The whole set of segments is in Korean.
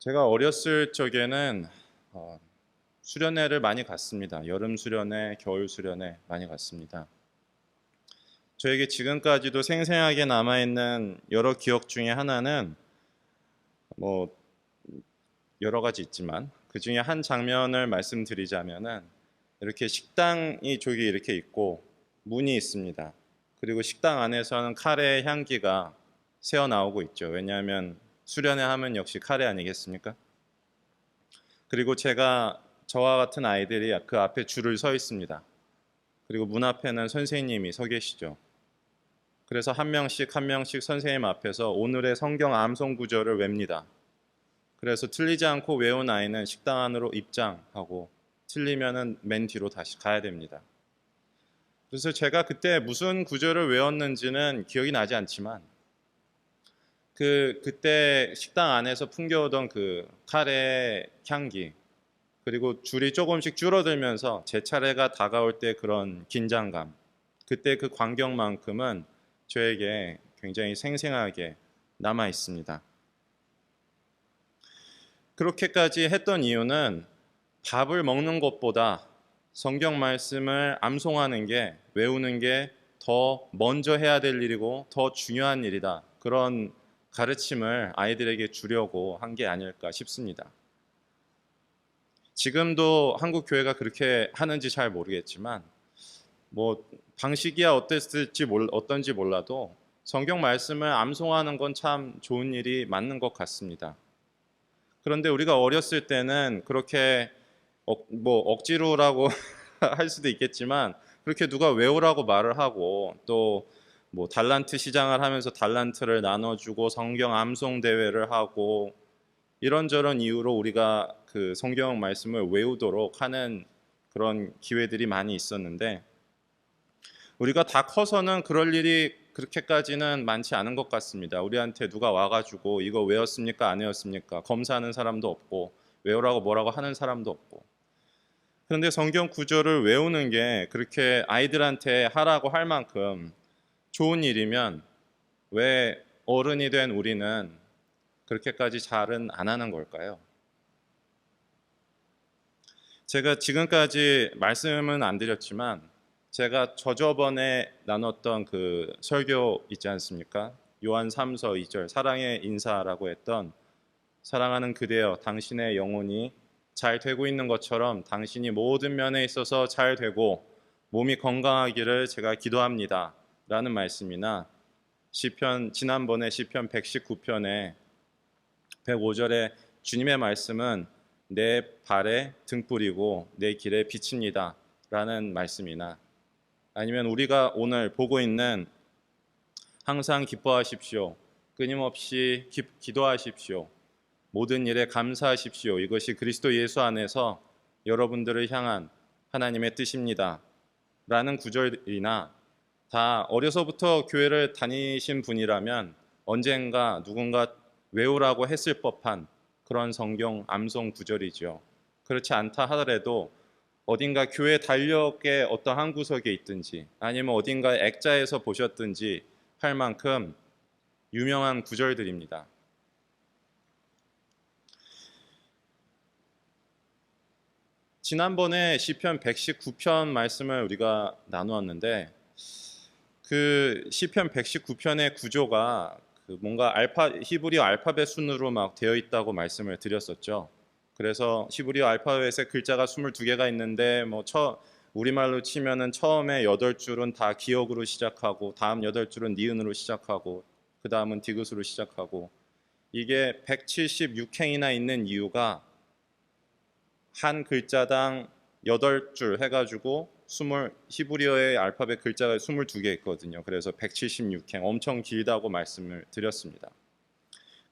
제가 어렸을 적에는 수련회를 많이 갔습니다. 여름 수련회, 겨울 수련회 많이 갔습니다. 저에게 지금까지도 생생하게 남아있는 여러 기억 중에 하나는 뭐 여러 가지 있지만 그 중에 한 장면을 말씀드리자면은 이렇게 식당이 저기 이렇게 있고 문이 있습니다. 그리고 식당 안에서는 카레의 향기가 새어 나오고 있죠. 왜냐하면 수련회 하면 역시 카레 아니겠습니까? 그리고 저와 같은 아이들이 그 앞에 줄을 서 있습니다. 그리고 문 앞에는 선생님이 서 계시죠. 그래서 한 명씩 한 명씩 선생님 앞에서 오늘의 성경 암송 구절을 외웁니다. 그래서 틀리지 않고 외운 아이는 식당 안으로 입장하고 틀리면은 맨 뒤로 다시 가야 됩니다. 그래서 제가 그때 무슨 구절을 외웠는지는 기억이 나지 않지만 그때 식당 안에서 풍겨오던 그 카레 향기, 그리고 줄이 조금씩 줄어들면서 제 차례가 다가올 때 그런 긴장감, 그때 그 광경만큼은 저에게 굉장히 생생하게 남아 있습니다. 그렇게까지 했던 이유는 밥을 먹는 것보다 성경 말씀을 암송하는 게, 외우는 게 더 먼저 해야 될 일이고 더 중요한 일이다. 그런 가르침을 아이들에게 주려고 한 게 아닐까 싶습니다. 지금도 한국 교회가 그렇게 하는지 잘 모르겠지만 뭐 방식이야 어떤지 몰라도 성경 말씀을 암송하는 건 참 좋은 일이 맞는 것 같습니다. 그런데 우리가 어렸을 때는 그렇게 억지로라고 할 수도 있겠지만 그렇게 누가 외우라고 말을 하고 또 뭐 달란트 시장을 하면서 달란트를 나눠주고 성경 암송 대회를 하고 이런저런 이유로 우리가 그 성경 말씀을 외우도록 하는 그런 기회들이 많이 있었는데 우리가 다 커서는 그럴 일이 그렇게까지는 많지 않은 것 같습니다. 우리한테 누가 와가지고 이거 외웠습니까? 안 외웠습니까? 검사하는 사람도 없고 외우라고 뭐라고 하는 사람도 없고. 그런데 성경 구절을 외우는 게 그렇게 아이들한테 하라고 할 만큼 좋은 일이면 왜 어른이 된 우리는 그렇게까지 잘은 안 하는 걸까요? 제가 지금까지 말씀은 안 드렸지만 제가 저저번에 나눴던 그 설교 있지 않습니까? 요한 3서 2절 사랑의 인사라고 했던 사랑하는 그대여 당신의 영혼이 잘 되고 있는 것처럼 당신이 모든 면에 있어서 잘 되고 몸이 건강하기를 제가 기도합니다. 라는 말씀이나 지난번에 시편 119편에 105절에 주님의 말씀은 내 발에 등불이고 내 길에 빛입니다. 라는 말씀이나 아니면 우리가 오늘 보고 있는 항상 기뻐하십시오. 끊임없이 기도하십시오. 모든 일에 감사하십시오. 이것이 그리스도 예수 안에서 여러분들을 향한 하나님의 뜻입니다. 라는 구절이나 다 어려서부터 교회를 다니신 분이라면 언젠가 누군가 외우라고 했을 법한 그런 성경 암송 구절이죠. 그렇지 않다 하더라도 어딘가 교회 달력의 어떤 한 구석에 있든지 아니면 어딘가 액자에서 보셨든지 할 만큼 유명한 구절들입니다. 지난번에 시편 119편 말씀을 우리가 나누었는데 그 시편 119편의 구조가 뭔가 히브리어 알파벳 순으로 막 되어 있다고 말씀을 드렸었죠. 그래서 히브리어 알파벳에 글자가 22개가 있는데 우리말로 치면은 처음에 8줄은 다 기역으로 시작하고 다음 8줄은 니은으로 시작하고 그 다음은 디귿으로 시작하고 이게 176행이나 있는 이유가 한 글자당 8줄 해가지고 히브리어의 알파벳 글자가 22개 있거든요. 그래서 176행 엄청 길다고 말씀을 드렸습니다.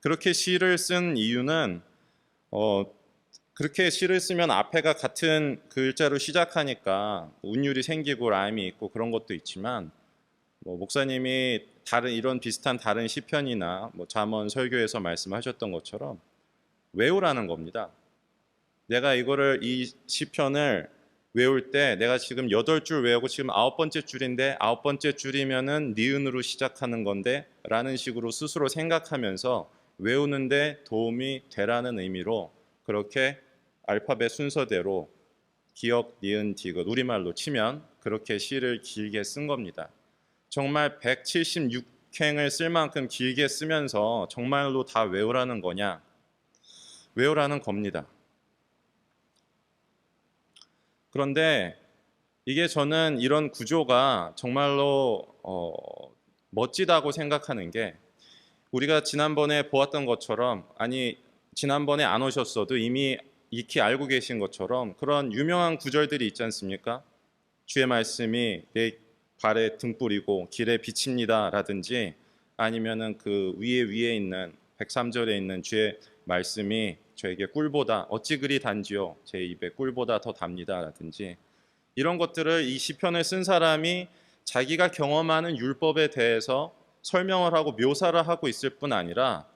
그렇게 시를 쓴 이유는 그렇게 시를 쓰면 앞에가 같은 글자로 시작하니까 운율이 생기고 라임이 있고 그런 것도 있지만 목사님이 이런 비슷한 다른 시편이나 잠언 설교에서 말씀하셨던 것처럼 외우라는 겁니다. 내가 이 시편을 외울 때 내가 지금 8줄 외우고 지금 9번째 줄인데 9번째 줄이면은 니은으로 시작하는 건데 라는 식으로 스스로 생각하면서 외우는데 도움이 되라는 의미로 그렇게 알파벳 순서대로 기역, 니은, 디귿 우리말로 치면 그렇게 시를 길게 쓴 겁니다. 정말 176행을 쓸 만큼 길게 쓰면서 정말로 다 외우라는 거냐? 외우라는 겁니다. 그런데 이게 저는 이런 구조가 정말로 멋지다고 생각하는 게, 우리가 지난번에 보았던 것처럼, 아니 지난번에 안 오셨어도 이미 익히 알고 계신 것처럼 그런 유명한 구절들이 있지 않습니까? 주의 말씀이 내 발에 등불이고 길에 비칩니다 라든지, 아니면은 그 위에 있는 103절에 있는 주의 말씀이 저에게 꿀보다 어찌 그리 단지요 제 입에 꿀보다 더 답니다 라든지, 이런 것들을 이 시편을 쓴 사람이 자기가 경험하는 율법에 대해서 설명을 하고 묘사를 하고 있을 뿐 아니라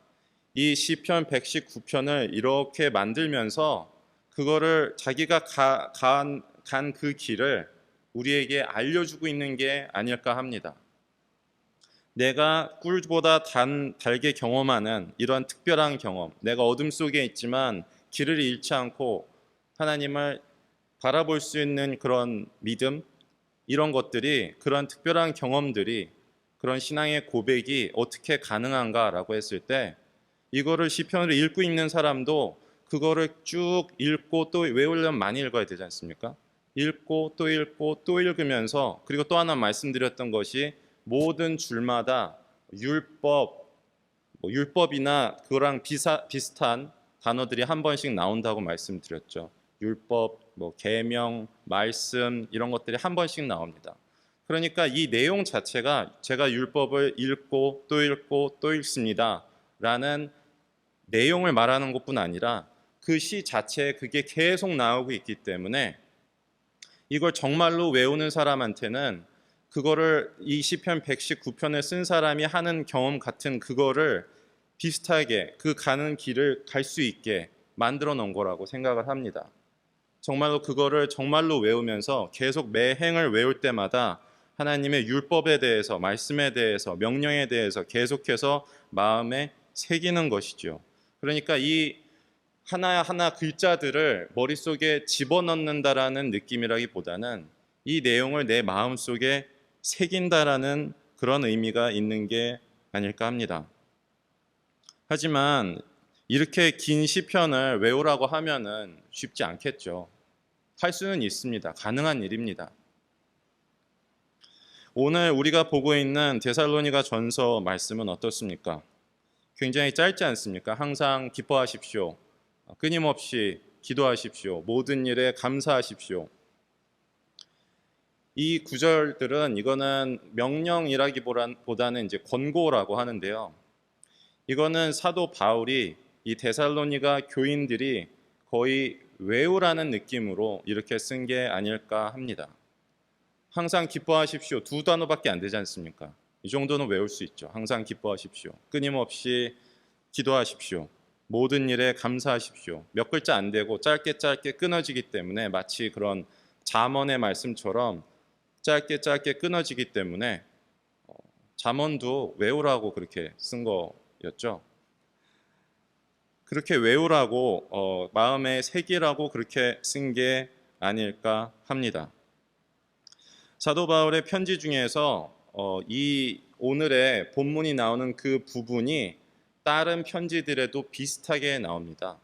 이 시편 119편을 이렇게 만들면서 그거를 자기가 간 그 길을 우리에게 알려주고 있는 게 아닐까 합니다. 내가 꿀보다 달게 경험하는 이런 특별한 경험, 내가 어둠 속에 있지만 길을 잃지 않고 하나님을 바라볼 수 있는 그런 믿음, 이런 것들이, 그런 특별한 경험들이, 그런 신앙의 고백이 어떻게 가능한가라고 했을 때, 이거를 시편을 읽고 있는 사람도 그거를 쭉 읽고 또 외우려면 많이 읽어야 되지 않습니까? 읽고 또 읽고 또 읽으면서, 그리고 또 하나 말씀드렸던 것이 모든 줄마다 율법이나 그거랑 비슷한 단어들이 한 번씩 나온다고 말씀드렸죠. 율법, 계명, 말씀, 이런 것들이 한 번씩 나옵니다. 그러니까 이 내용 자체가 제가 율법을 읽고 또 읽습니다 라는 내용을 말하는 것뿐 아니라 그 시 자체에 그게 계속 나오고 있기 때문에, 이걸 정말로 외우는 사람한테는 그거를 이 시편 119편을 쓴 사람이 하는 경험 같은 그거를 비슷하게 그 가는 길을 갈 수 있게 만들어 놓은 거라고 생각을 합니다. 정말로 그거를 정말로 외우면서 계속 매 행을 외울 때마다 하나님의 율법에 대해서, 말씀에 대해서, 명령에 대해서 계속해서 마음에 새기는 것이죠. 그러니까 이 하나하나 글자들을 머릿속에 집어넣는다라는 느낌이라기보다는 이 내용을 내 마음속에 새긴다라는 그런 의미가 있는 게 아닐까 합니다. 하지만 이렇게 긴 시편을 외우라고 하면은 쉽지 않겠죠. 할 수는 있습니다. 가능한 일입니다. 오늘 우리가 보고 있는 데살로니가 전서 말씀은 어떻습니까? 굉장히 짧지 않습니까? 항상 기뻐하십시오. 끊임없이 기도하십시오. 모든 일에 감사하십시오. 이 구절들은, 이거는 명령이라기보다는 이제 권고라고 하는데요. 이거는 사도 바울이 이 데살로니가 교인들이 거의 외우라는 느낌으로 이렇게 쓴 게 아닐까 합니다. 항상 기뻐하십시오. 두 단어밖에 안 되지 않습니까? 이 정도는 외울 수 있죠. 항상 기뻐하십시오. 끊임없이 기도하십시오. 모든 일에 감사하십시오. 몇 글자 안 되고 짧게 끊어지기 때문에, 마치 그런 잠언의 말씀처럼 짧게 끊어지기 때문에 잠언도 외우라고 그렇게 쓴 거였죠. 그렇게 외우라고, 마음에 새기라고 그렇게 쓴 게 아닐까 합니다. 사도 바울의 편지 중에서 이 오늘의 본문이 나오는 그 부분이 다른 편지들에도 비슷하게 나옵니다.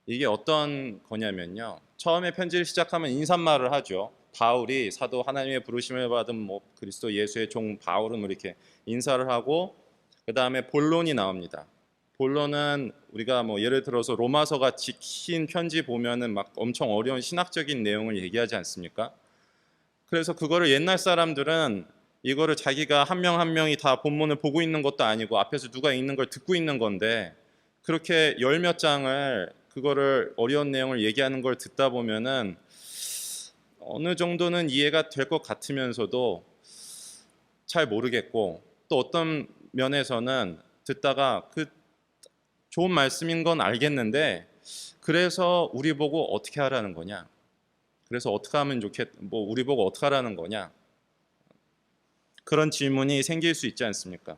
이게 어떤 거냐면요, 처음에 편지를 시작하면 인사말을 하죠. 바울이, 사도, 하나님의 부르심을 받은 그리스도 예수의 종 바울은 이렇게 인사를 하고, 그 다음에 본론이 나옵니다. 본론은 우리가 예를 들어서 로마서 같이 긴 편지 보면은 막 엄청 어려운 신학적인 내용을 얘기하지 않습니까? 그래서 그거를 옛날 사람들은 이거를 자기가 한 명 한 명이 다 본문을 보고 있는 것도 아니고 앞에서 누가 읽는 걸 듣고 있는 건데, 그렇게 열 몇 장을 그거를 어려운 내용을 얘기하는 걸 듣다 보면은 어느 정도는 이해가 될 것 같으면서도 잘 모르겠고, 또 어떤 면에서는 듣다가 그 좋은 말씀인 건 알겠는데, 그래서 우리 보고 어떻게 하라는 거냐? 그래서 어떻게 하면 우리 보고 어떻게 하라는 거냐? 그런 질문이 생길 수 있지 않습니까?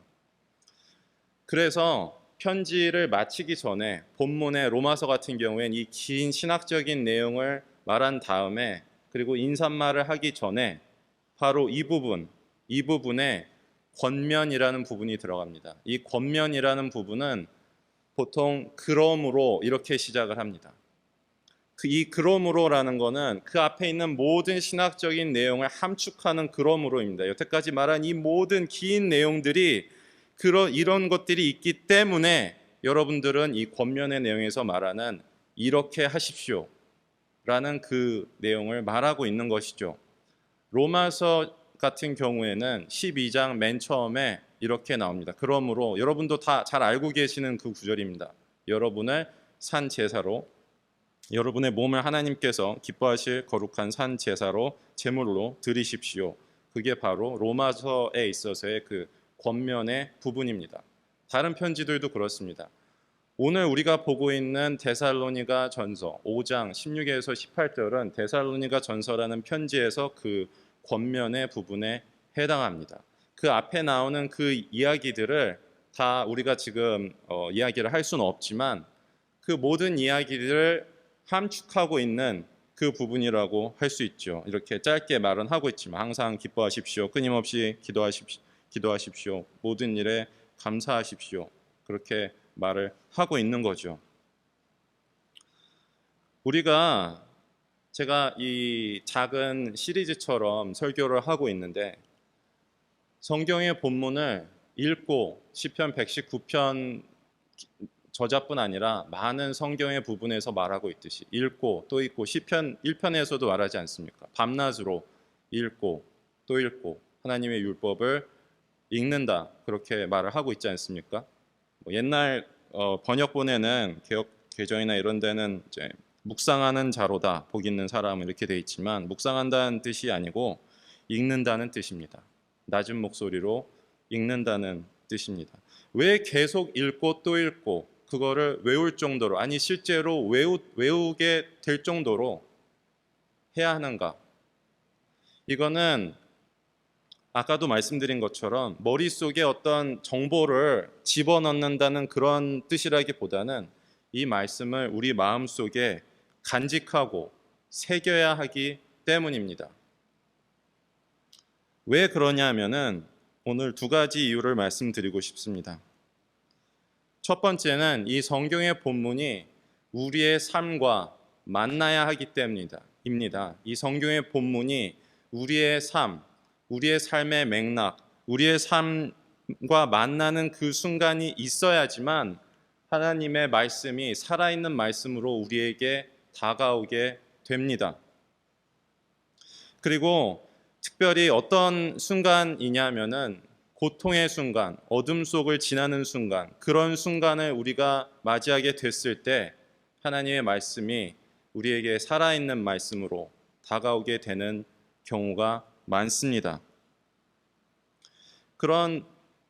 그래서 편지를 마치기 전에 본문의 로마서 같은 경우엔 이 긴 신학적인 내용을 말한 다음에 그리고 인사말을 하기 전에 바로 이 부분에 권면이라는 부분이 들어갑니다. 이 권면이라는 부분은 보통 그러므로 이렇게 시작을 합니다. 이 그러므로라는 거는 그 앞에 있는 모든 신학적인 내용을 함축하는 그러므로입니다. 여태까지 말한 이 모든 긴 내용들이 이런 것들이 있기 때문에 여러분들은 이 권면의 내용에서 말하는 이렇게 하십시오 라는 그 내용을 말하고 있는 것이죠. 로마서 같은 경우에는 12장 맨 처음에 이렇게 나옵니다. 그러므로 여러분도 다 잘 알고 계시는 그 구절입니다. 여러분을 산 제사로 여러분의 몸을 하나님께서 기뻐하실 거룩한 산 제사로 제물로 드리십시오. 그게 바로 로마서에 있어서의 그 권면의 부분입니다. 다른 편지들도 그렇습니다. 오늘 우리가 보고 있는 데살로니가 전서 5장 16에서 18절은 데살로니가 전서라는 편지에서 그 권면의 부분에 해당합니다. 그 앞에 나오는 그 이야기들을 다 우리가 지금 이야기를 할 수는 없지만 그 모든 이야기들을 함축하고 있는 그 부분이라고 할 수 있죠. 이렇게 짧게 말은 하고 있지만 항상 기뻐하십시오. 끊임없이 기도하십시오. 모든 일에 감사하십시오. 그렇게 말을 하고 있는 거죠. 제가 이 작은 시리즈처럼 설교를 하고 있는데 성경의 본문을 읽고 시편 119편 저자뿐 아니라 많은 성경의 부분에서 말하고 있듯이 읽고 또 읽고 시편 1편에서도 말하지 않습니까? 밤낮으로 읽고 또 읽고 하나님의 율법을 읽는다 그렇게 말을 하고 있지 않습니까? 옛날 번역본에는 개역 개정이나 이런 데는 이제 묵상하는 자로다 복 있는 사람 이렇게 돼 있지만 묵상한다는 뜻이 아니고 읽는다는 뜻입니다. 낮은 목소리로 읽는다는 뜻입니다. 왜 계속 읽고 또 읽고 그거를 외울 정도로 아니 실제로 외우게 될 정도로 해야 하는가? 이거는 아까도 말씀드린 것처럼 머릿속에 어떤 정보를 집어넣는다는 그런 뜻이라기보다는 이 말씀을 우리 마음속에 간직하고 새겨야 하기 때문입니다. 왜 그러냐면은 오늘 두 가지 이유를 말씀드리고 싶습니다. 첫 번째는 이 성경의 본문이 우리의 삶과 만나야 하기 때문입니다. 이 성경의 본문이 우리의 삶, 우리의 삶의 맥락, 우리의 삶과 만나는 그 순간이 있어야지만 하나님의 말씀이 살아있는 말씀으로 우리에게 다가오게 됩니다. 그리고 특별히 어떤 순간이냐면은 고통의 순간, 어둠 속을 지나는 순간, 그런 순간을 우리가 맞이하게 됐을 때 하나님의 말씀이 우리에게 살아있는 말씀으로 다가오게 되는 경우가 많습니다. 그런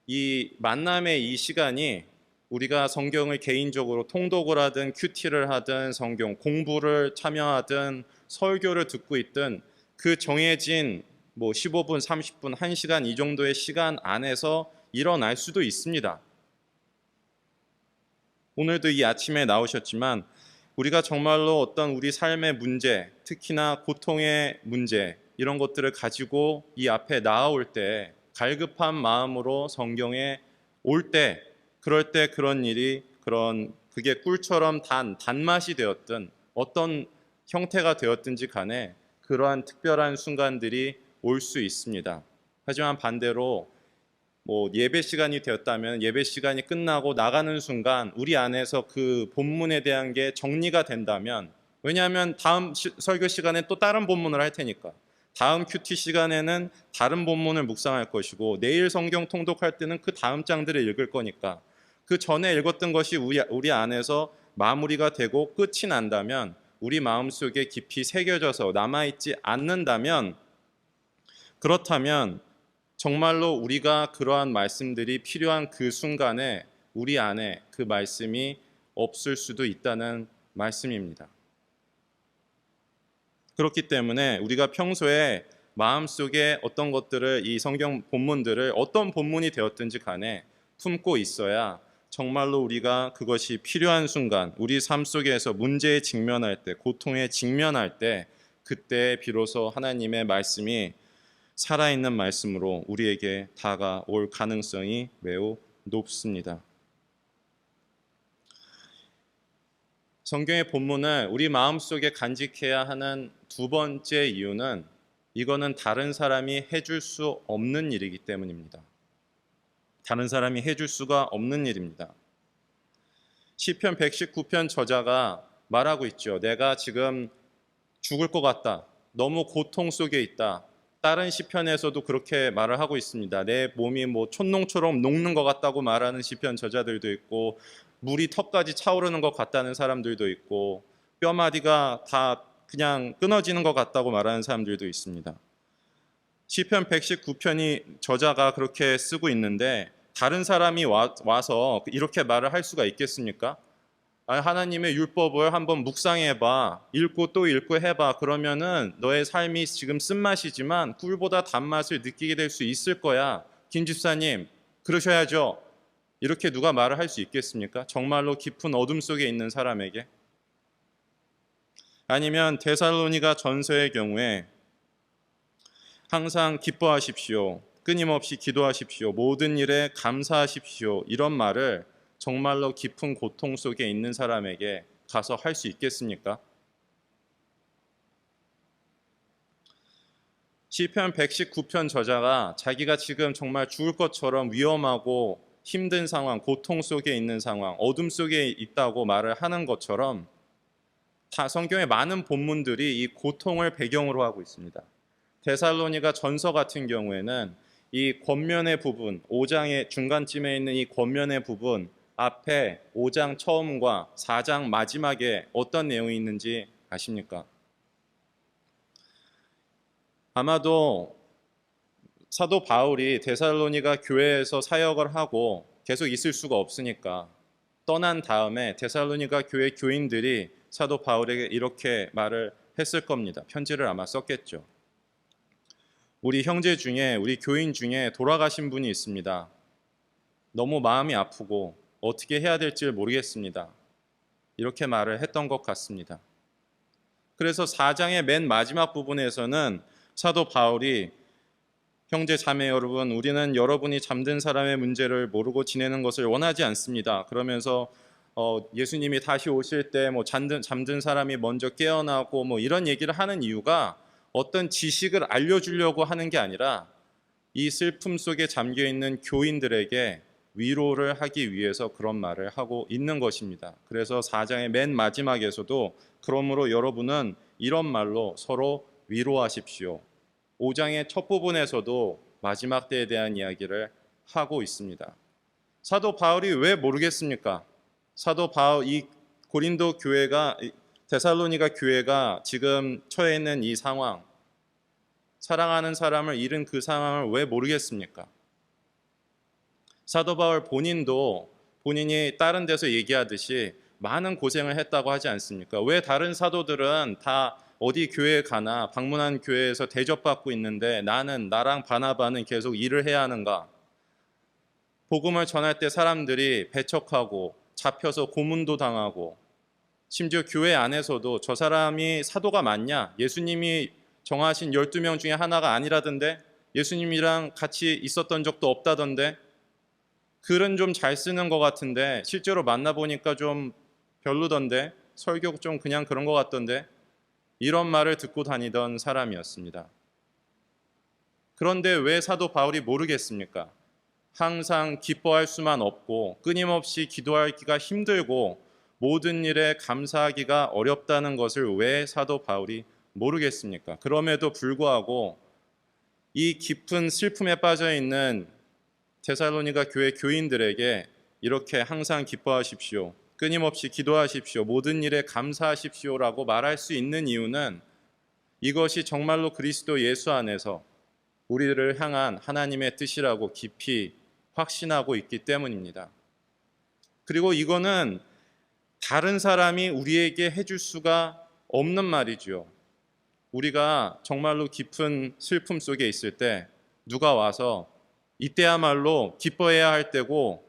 이 만남의 이 시간이 우리가 성경을 개인적으로 통독을 하든 큐티를 하든 성경 공부를 참여하든 설교를 듣고 있든 그 정해진 15분, 30분, 1시간 이 정도의 시간 안에서 일어날 수도 있습니다. 오늘도 이 아침에 나오셨지만 우리가 정말로 어떤 우리 삶의 문제, 특히나 고통의 문제 이런 것들을 가지고 이 앞에 나아올 때 갈급한 마음으로 성경에 올 때 그럴 때 그런 일이 그게 꿀처럼 단맛이 되었든 어떤 형태가 되었든지 간에 그러한 특별한 순간들이 올 수 있습니다. 하지만 반대로 예배 시간이 되었다면 예배 시간이 끝나고 나가는 순간 우리 안에서 그 본문에 대한 게 정리가 된다면 왜냐하면 다음 설교 시간에 또 다른 본문을 할 테니까 다음 큐티 시간에는 다른 본문을 묵상할 것이고 내일 성경 통독할 때는 그 다음 장들을 읽을 거니까 그 전에 읽었던 것이 우리 안에서 마무리가 되고 끝이 난다면 우리 마음속에 깊이 새겨져서 남아있지 않는다면 그렇다면 정말로 우리가 그러한 말씀들이 필요한 그 순간에 우리 안에 그 말씀이 없을 수도 있다는 말씀입니다. 그렇기 때문에 우리가 평소에 마음속에 어떤 것들을 이 성경 본문들을 어떤 본문이 되었든지 간에 품고 있어야 정말로 우리가 그것이 필요한 순간, 우리 삶 속에서 문제에 직면할 때, 고통에 직면할 때, 그때 비로소 하나님의 말씀이 살아있는 말씀으로 우리에게 다가올 가능성이 매우 높습니다. 성경의 본문을 우리 마음속에 간직해야 하는 두 번째 이유는 이거는 다른 사람이 해줄 수 없는 일이기 때문입니다. 다른 사람이 해줄 수가 없는 일입니다. 시편 119편 저자가 말하고 있죠. 내가 지금 죽을 것 같다. 너무 고통 속에 있다. 다른 시편에서도 그렇게 말을 하고 있습니다. 내 몸이 뭐 촛농처럼 녹는 것 같다고 말하는 시편 저자들도 있고, 물이 턱까지 차오르는 것 같다는 사람들도 있고, 뼈마디가 다 그냥 끊어지는 것 같다고 말하는 사람들도 있습니다. 시편 119편이 저자가 그렇게 쓰고 있는데 다른 사람이 와서 이렇게 말을 할 수가 있겠습니까? 하나님의 율법을 한번 묵상해봐, 읽고 또 읽고 해봐. 그러면은 너의 삶이 지금 쓴맛이지만 꿀보다 단맛을 느끼게 될 수 있을 거야. 김 집사님, 그러셔야죠. 이렇게 누가 말을 할 수 있겠습니까? 정말로 깊은 어둠 속에 있는 사람에게. 아니면 데살로니가 전서의 경우에 항상 기뻐하십시오, 끊임없이 기도하십시오, 모든 일에 감사하십시오, 이런 말을 정말로 깊은 고통 속에 있는 사람에게 가서 할 수 있겠습니까? 시편 119편 저자가 자기가 지금 정말 죽을 것처럼 위험하고 힘든 상황, 고통 속에 있는 상황, 어둠 속에 있다고 말을 하는 것처럼 다 성경의 많은 본문들이 이 고통을 배경으로 하고 있습니다. 데살로니가 전서 같은 경우에는 이 권면의 부분, 5장의 중간쯤에 있는 이 권면의 부분 앞에 5장 처음과 4장 마지막에 어떤 내용이 있는지 아십니까? 아마도 사도 바울이 데살로니가 교회에서 사역을 하고 계속 있을 수가 없으니까 떠난 다음에 데살로니가 교회 교인들이 사도 바울에게 이렇게 말을 했을 겁니다. 편지를 아마 썼겠죠. 우리 형제 중에, 우리 교인 중에 돌아가신 분이 있습니다. 너무 마음이 아프고 어떻게 해야 될지 모르겠습니다. 이렇게 말을 했던 것 같습니다. 그래서 4장의 맨 마지막 부분에서는 사도 바울이 형제 자매 여러분, 우리는 여러분이 잠든 사람의 문제를 모르고 지내는 것을 원하지 않습니다. 그러면서 예수님이 다시 오실 때 뭐 잠든 사람이 먼저 깨어나고 뭐 이런 얘기를 하는 이유가 어떤 지식을 알려주려고 하는 게 아니라 이 슬픔 속에 잠겨 있는 교인들에게 위로를 하기 위해서 그런 말을 하고 있는 것입니다. 그래서 4장의 맨 마지막에서도 그러므로 여러분은 이런 말로 서로 위로하십시오. 5장의 첫 부분에서도 마지막 때에 대한 이야기를 하고 있습니다. 사도 바울이 왜 모르겠습니까? 사도 바울, 이 고린도 교회가, 데살로니가 교회가 지금 처해 있는 이 상황, 사랑하는 사람을 잃은 그 상황을 왜 모르겠습니까? 사도 바울 본인도 본인이 다른 데서 얘기하듯이 많은 고생을 했다고 하지 않습니까? 왜 다른 사도들은 다 어디 교회에 가나 방문한 교회에서 대접받고 있는데 나랑 바나바는 계속 일을 해야 하는가? 복음을 전할 때 사람들이 배척하고 잡혀서 고문도 당하고 심지어 교회 안에서도 저 사람이 사도가 맞냐? 예수님이 정하신 12명 중에 하나가 아니라던데? 예수님이랑 같이 있었던 적도 없다던데? 글은 좀 잘 쓰는 것 같은데 실제로 만나보니까 좀 별로던데? 설교 좀 그냥 그런 것 같던데? 이런 말을 듣고 다니던 사람이었습니다. 그런데 왜 사도 바울이 모르겠습니까? 항상 기뻐할 수만 없고 끊임없이 기도하기가 힘들고 모든 일에 감사하기가 어렵다는 것을 왜 사도 바울이 모르겠습니까? 그럼에도 불구하고 이 깊은 슬픔에 빠져 있는 데살로니가 교회 교인들에게 이렇게 항상 기뻐하십시오, 끊임없이 기도하십시오, 모든 일에 감사하십시오라고 말할 수 있는 이유는 이것이 정말로 그리스도 예수 안에서 우리를 향한 하나님의 뜻이라고 깊이 확신하고 있기 때문입니다. 그리고 이거는 다른 사람이 우리에게 해줄 수가 없는 말이죠. 우리가 정말로 깊은 슬픔 속에 있을 때 누가 와서 이때야말로 기뻐해야 할 때고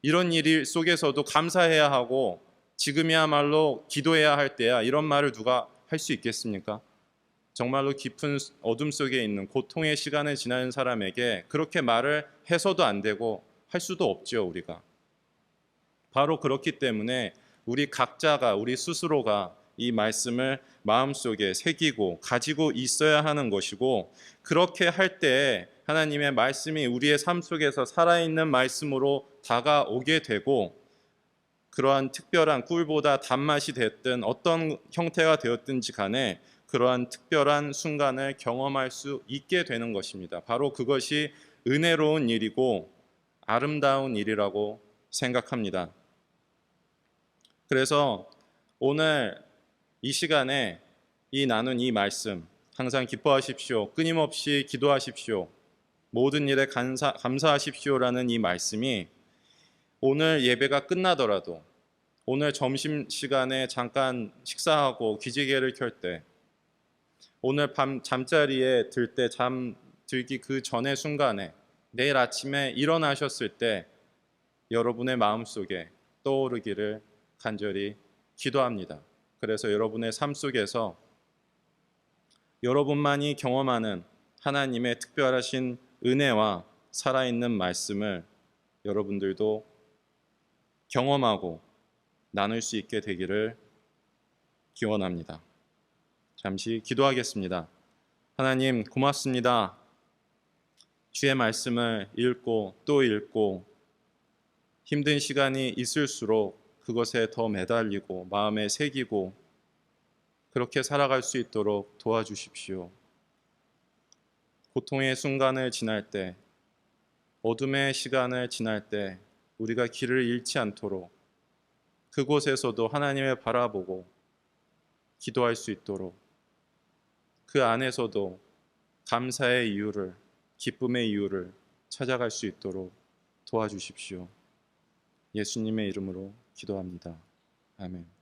이런 일 속에서도 감사해야 하고 지금이야말로 기도해야 할 때야 이런 말을 누가 할 수 있겠습니까? 정말로 깊은 어둠 속에 있는 고통의 시간을 지나는 사람에게 그렇게 말을 해서도 안 되고 할 수도 없죠, 우리가. 바로 그렇기 때문에 우리 각자가, 우리 스스로가 이 말씀을 마음속에 새기고 가지고 있어야 하는 것이고, 그렇게 할 때 하나님의 말씀이 우리의 삶 속에서 살아있는 말씀으로 다가오게 되고, 그러한 특별한 꿀보다 단맛이 됐든 어떤 형태가 되었든지 간에 그러한 특별한 순간을 경험할 수 있게 되는 것입니다. 바로 그것이 은혜로운 일이고 아름다운 일이라고 생각합니다. 그래서 오늘 이 시간에 나눈 이 말씀, 항상 기뻐하십시오, 끊임없이 기도하십시오, 모든 일에 감사하십시오라는 이 말씀이 오늘 예배가 끝나더라도, 오늘 점심시간에 잠깐 식사하고 기지개를 켤 때, 오늘 밤 잠자리에 들 때 잠들기 그 전의 순간에, 내일 아침에 일어나셨을 때 여러분의 마음속에 떠오르기를 간절히 기도합니다. 그래서 여러분의 삶 속에서 여러분만이 경험하는 하나님의 특별하신 은혜와 살아있는 말씀을 여러분들도 경험하고 나눌 수 있게 되기를 기원합니다. 잠시 기도하겠습니다. 하나님, 고맙습니다. 주의 말씀을 읽고 또 읽고 힘든 시간이 있을수록 그것에 더 매달리고 마음에 새기고 그렇게 살아갈 수 있도록 도와주십시오. 고통의 순간을 지날 때, 어둠의 시간을 지날 때 우리가 길을 잃지 않도록 그곳에서도 하나님을 바라보고 기도할 수 있도록, 그 안에서도 감사의 이유를, 기쁨의 이유를 찾아갈 수 있도록 도와주십시오. 예수님의 이름으로 기도합니다. 아멘.